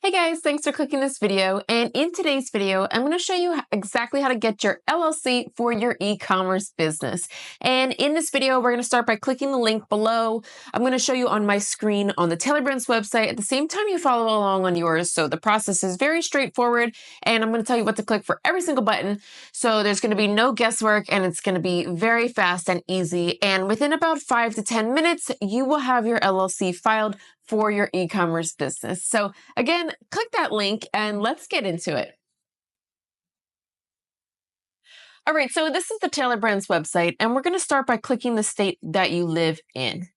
Hey guys, thanks for clicking this video. And in today's video, I'm going to show you exactly how to get your LLC for your e-commerce business. And in this video, we're going to start by clicking the link below. I'm going to show you on my screen on the Taylor Brands website. At the same time, you follow along on yours. So the process is very straightforward. And I'm going to tell you what to click for every single button. So there's going to be no guesswork and it's going to be very fast and easy. And within about 5 to 10 minutes, you will have your LLC filed for your e-commerce business. So again, click that link and let's get into it. All right, so this is the Taylor Brands website, and we're going to start by clicking the state that you live in.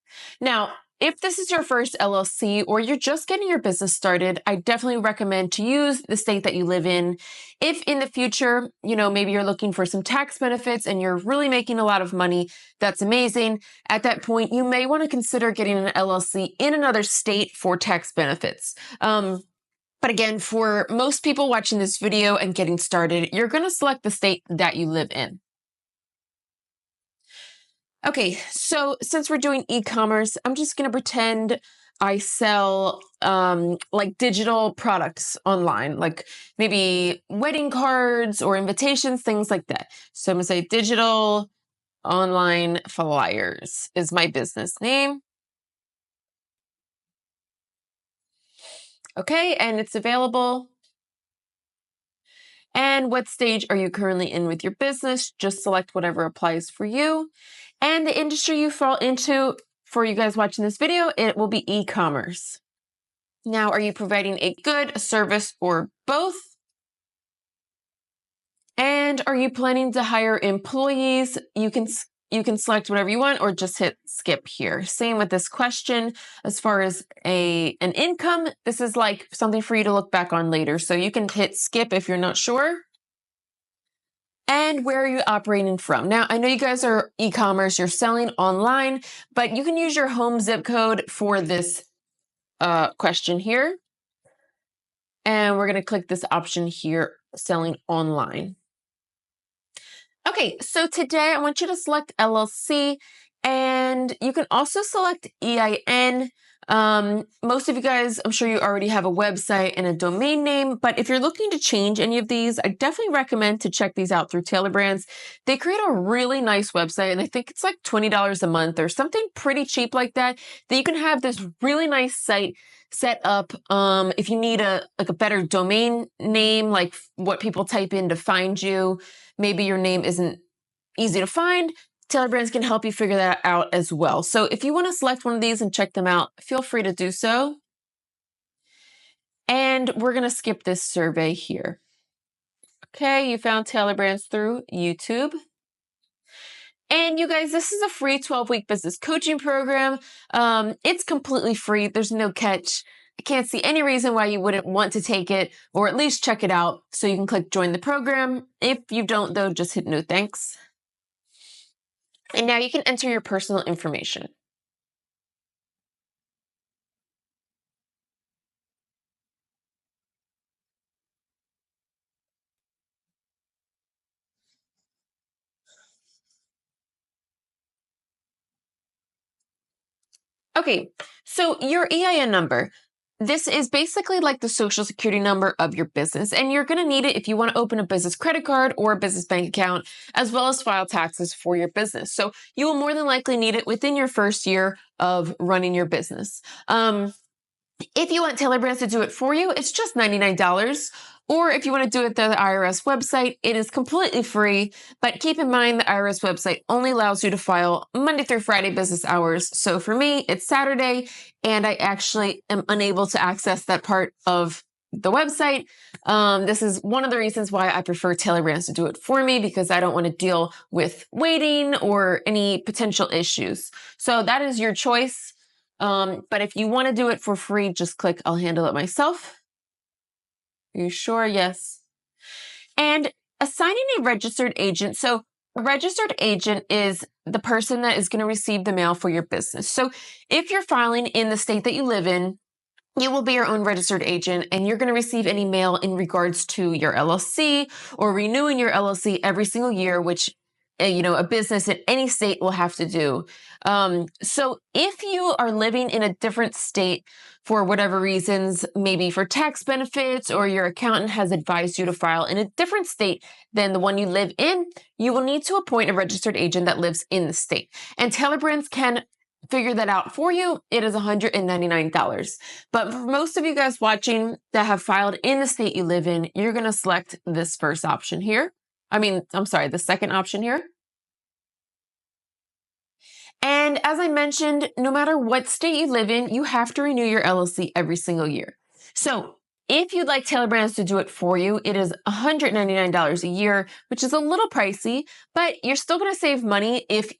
Now, if this is your first LLC or you're just getting your business started, I definitely recommend to use the state that you live in. If in the future, maybe you're looking for some tax benefits and you're really making a lot of money, that's amazing. At that point, you may want to consider getting an LLC in another state for tax benefits. But again, for most people watching this video and getting started, you're going to select the state that you live in. Okay, so since we're doing e-commerce, I'm just going to pretend I sell like digital products online, like maybe wedding cards or invitations, things like that. So I'm going to say digital online flyers is my business name. Okay, and it's available. And what stage are you currently in with your business? Just select whatever applies for you. And the industry you fall into, for you guys watching this video, it will be e-commerce. Now, are you providing a good, a service, or both? And are you planning to hire employees? You can select whatever you want or just hit skip here. Same with this question. As far as an income, this is like something for you to look back on later. So you can hit skip if you're not sure. And where are you operating from? Now, I know you guys are e-commerce, you're selling online, but you can use your home zip code for this question here. And we're going to click this option here, selling online. Okay, so today I want you to select LLC, and you can also select EIN. Most of you guys, I'm sure you already have a website and a domain name, but if you're looking to change any of these, I definitely recommend to check these out through Taylor Brands. They create a really nice website, and I think it's like $20 a month or something pretty cheap like that you can have this really nice site set up. If you need a better domain name, like what people type in to find you, maybe your name isn't easy to find, Taylor Brands can help you figure that out as well. So if you want to select one of these and check them out, feel free to do so. And we're going to skip this survey here. Okay, you found Taylor Brands through YouTube. And you guys, this is a free 12-week business coaching program. It's completely free. There's no catch. I can't see any reason why you wouldn't want to take it or at least check it out. So you can click join the program. If you don't, though, just hit no thanks. And now you can enter your personal information. Okay, so your EIN number. This is basically like the social security number of your business, and you're going to need it if you want to open a business credit card or a business bank account, as well as file taxes for your business. So you will more than likely need it within your first year of running your business. If you want Taylor Brands to do it for you, it's just $99. Or if you want to do it through the IRS website, it is completely free. But keep in mind, the IRS website only allows you to file Monday through Friday business hours. So for me, it's Saturday, and I actually am unable to access that part of the website. This is one of the reasons why I prefer Taylor Brands to do it for me, because I don't want to deal with waiting or any potential issues. So that is your choice. But if you want to do it for free, just click I'll handle it myself. Are you sure? Yes. And assigning a registered agent. So a registered agent is the person that is going to receive the mail for your business. So if you're filing in the state that you live in, you will be your own registered agent, and you're going to receive any mail in regards to your LLC or renewing your LLC every single year, which a business in any state will have to do. So if you are living in a different state for whatever reasons, maybe for tax benefits, or your accountant has advised you to file in a different state than the one you live in, you will need to appoint a registered agent that lives in the state. And Taylor Brands can figure that out for you. It is $199. But for most of you guys watching that have filed in the state you live in, you're going to select this first option here. The second option here. And as I mentioned, no matter what state you live in, you have to renew your LLC every single year. So if you'd like Taylor Brands to do it for you, it is $199 a year, which is a little pricey, but you're still going to save money if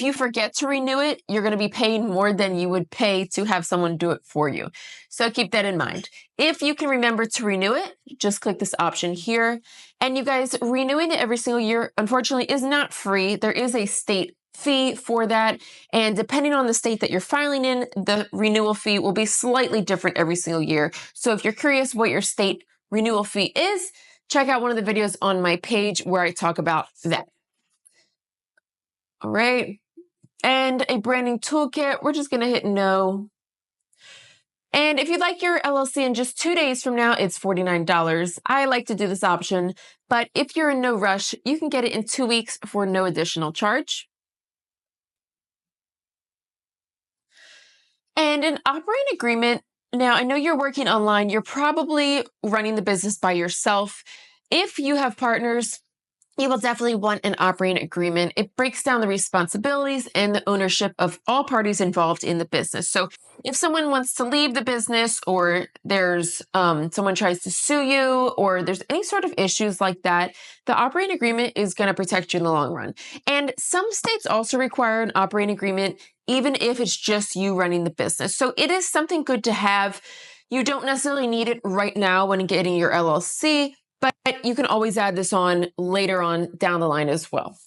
you forget to renew it. You're going to be paying more than you would pay to have someone do it for you. So keep that in mind. If you can remember to renew it, just click this option here. And you guys, renewing it every single year, unfortunately, is not free. There is a state fee for that. And depending on the state that you're filing in, the renewal fee will be slightly different every single year. So if you're curious what your state renewal fee is, check out one of the videos on my page where I talk about that. All right. And a branding toolkit, we're just going to hit no. And if you'd like your LLC in just 2 days from now, it's $49. I like to do this option, but if you're in no rush, you can get it in 2 weeks for no additional charge. And an operating agreement. Now, I know you're working online. You're probably running the business by yourself. If you have partners, you will definitely want an operating agreement. It breaks down the responsibilities and the ownership of all parties involved in the business. So if someone wants to leave the business, or there's someone tries to sue you, or there's any sort of issues like that, the operating agreement is going to protect you in the long run. And some states also require an operating agreement, even if it's just you running the business. So it is something good to have. You don't necessarily need it right now when getting your LLC, but you can always add this on later on down the line as well.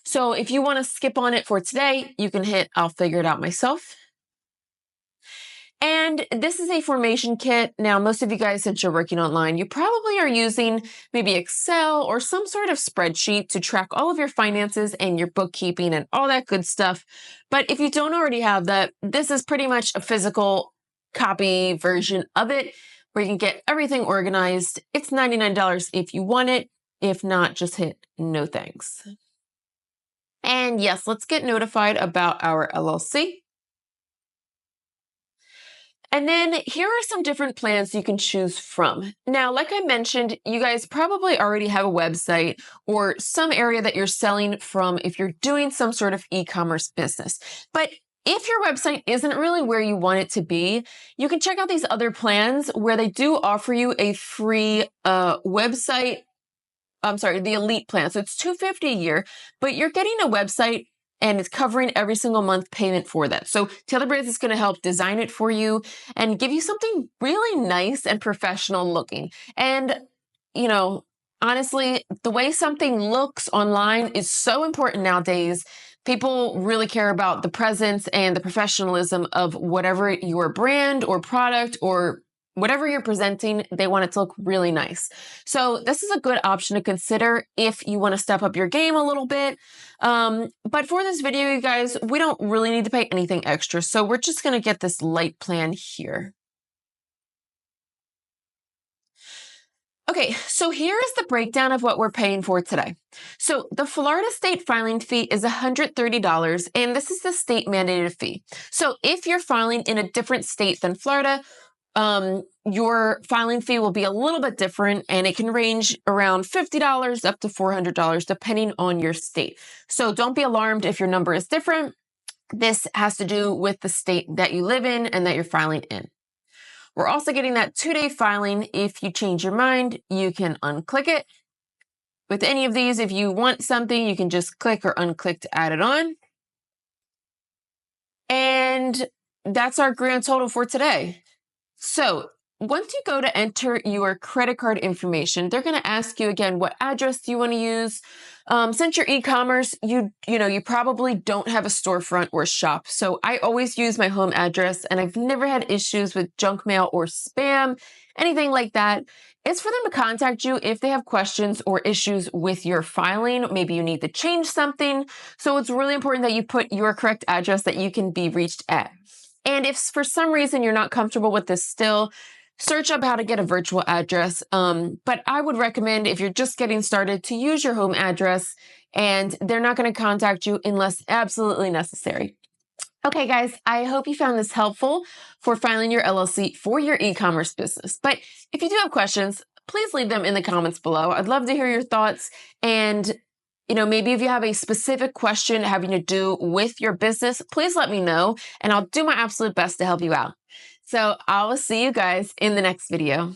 So if you want to skip on it for today, you can hit I'll figure it out myself. And this is a formation kit. Now, most of you guys, since you're working online, you probably are using maybe Excel or some sort of spreadsheet to track all of your finances and your bookkeeping and all that good stuff. But if you don't already have that, this is pretty much a physical copy version of it, where you can get everything organized. It's $99 if you want it. If not, just hit no thanks. And yes, let's get notified about our LLC. And then here are some different plans you can choose from. Now, like I mentioned, you guys probably already have a website or some area that you're selling from if you're doing some sort of e-commerce business. But if your website isn't really where you want it to be, you can check out these other plans where they do offer you a free website. The Elite plan. So it's $250 a year, but you're getting a website and it's covering every single month payment for that. So Taylor Brands is going to help design it for you and give you something really nice and professional looking. And, honestly, the way something looks online is so important nowadays. People really care about the presence and the professionalism of whatever your brand or product or whatever you're presenting. They want it to look really nice. So this is a good option to consider if you want to step up your game a little bit. But for this video, you guys, we don't really need to pay anything extra. So we're just going to get this light plan here. Okay, so here is the breakdown of what we're paying for today. So the Florida state filing fee is $130, and this is the state mandated fee. So if you're filing in a different state than Florida, your filing fee will be a little bit different, and it can range around $50 up to $400 depending on your state. So don't be alarmed if your number is different. This has to do with the state that you live in and that you're filing in. We're also getting that 2-day filing. If you change your mind, you can unclick it. With any of these, if you want something, you can just click or unclick to add it on. And that's our grand total for today. So once you go to enter your credit card information, they're going to ask you again, what address do you want to use? Since you're e-commerce, you probably don't have a storefront or shop. So I always use my home address, and I've never had issues with junk mail or spam, anything like that. It's for them to contact you if they have questions or issues with your filing. Maybe you need to change something. So it's really important that you put your correct address that you can be reached at. And if for some reason you're not comfortable with this still, search up how to get a virtual address. But I would recommend, if you're just getting started, to use your home address, and they're not going to contact you unless absolutely necessary. Okay, guys, I hope you found this helpful for filing your LLC for your e-commerce business. But if you do have questions, please leave them in the comments below. I'd love to hear your thoughts. And maybe if you have a specific question having to do with your business, please let me know, and I'll do my absolute best to help you out. So I will see you guys in the next video.